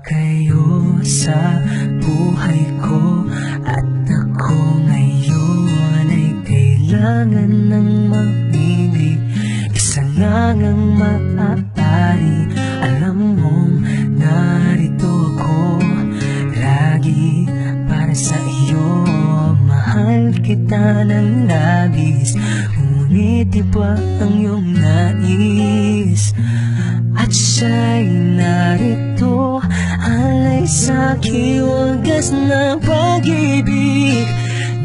kayo sa buhay ko, at ako ngayon ay kailangan ng mamili. Isa lang ang maaari, alam mong narito ako lagi para sa iyo. Mahal kita ng labis, ngunit iba ang iyong nais. At siya'y narito, alay sa'king wagas na pag-ibig.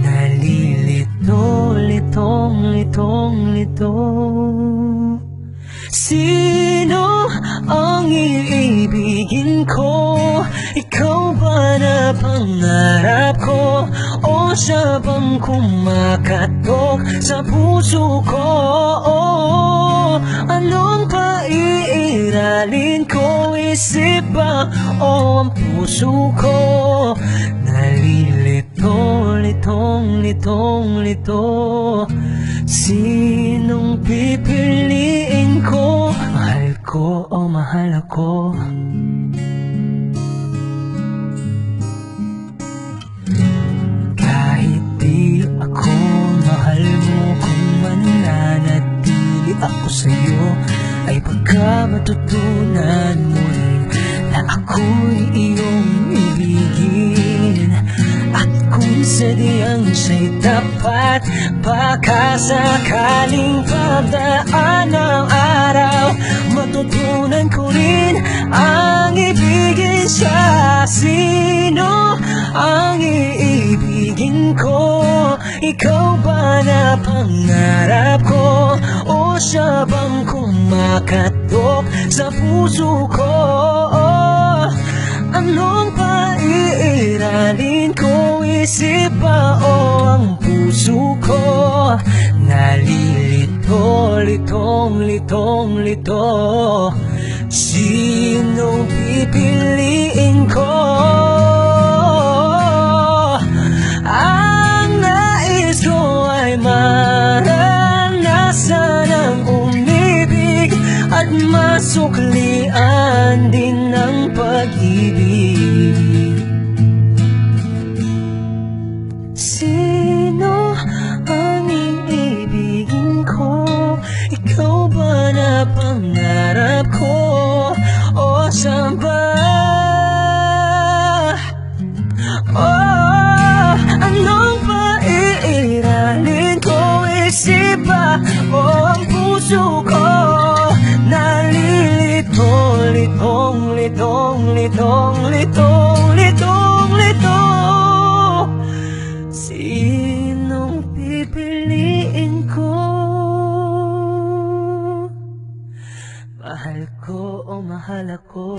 Nalilito, litong, litong, lito. Sino ang iibigin ko? Ikaw ba na pangarap ko? O siya bang kumakatok sa puso ko? Anong paiiralin ko? Isip ba o ang puso ko? Nalilito, litong, litong, lito. Sinong pipiliin ko? Mahal ko o mahal ako? Kahit di ako mahal mo, kung mananatili ako sa'yo, ay pagka matutunan mo rin na ako'y iyong ibigin. At kung sadyang siya'y tapat, baka sakaling pagdaan ng araw, matutunan ko rin ang ibigin siya. Sino ang iibigin ko? Ikaw ba na pangarap ko? O siya bang kumakatok sa puso ko? Anong paiiralin ko? Isip ba o ang puso ko? Nalilito, litong, litong, lito. Sinong pipiliin ko? Ang nais ko ay maranasan ang umibig at masuklian din ng pag-ibig. Sino ang iibigin ko? Ikaw ba na pangarap ko? O saan ba? Anong paiiralin ko? Isip ba o ang puso ko? Nalilito, litong, litong, litong, litong, litong, litong. Sinong pipiliin ko? Mahal ko o mahal ako?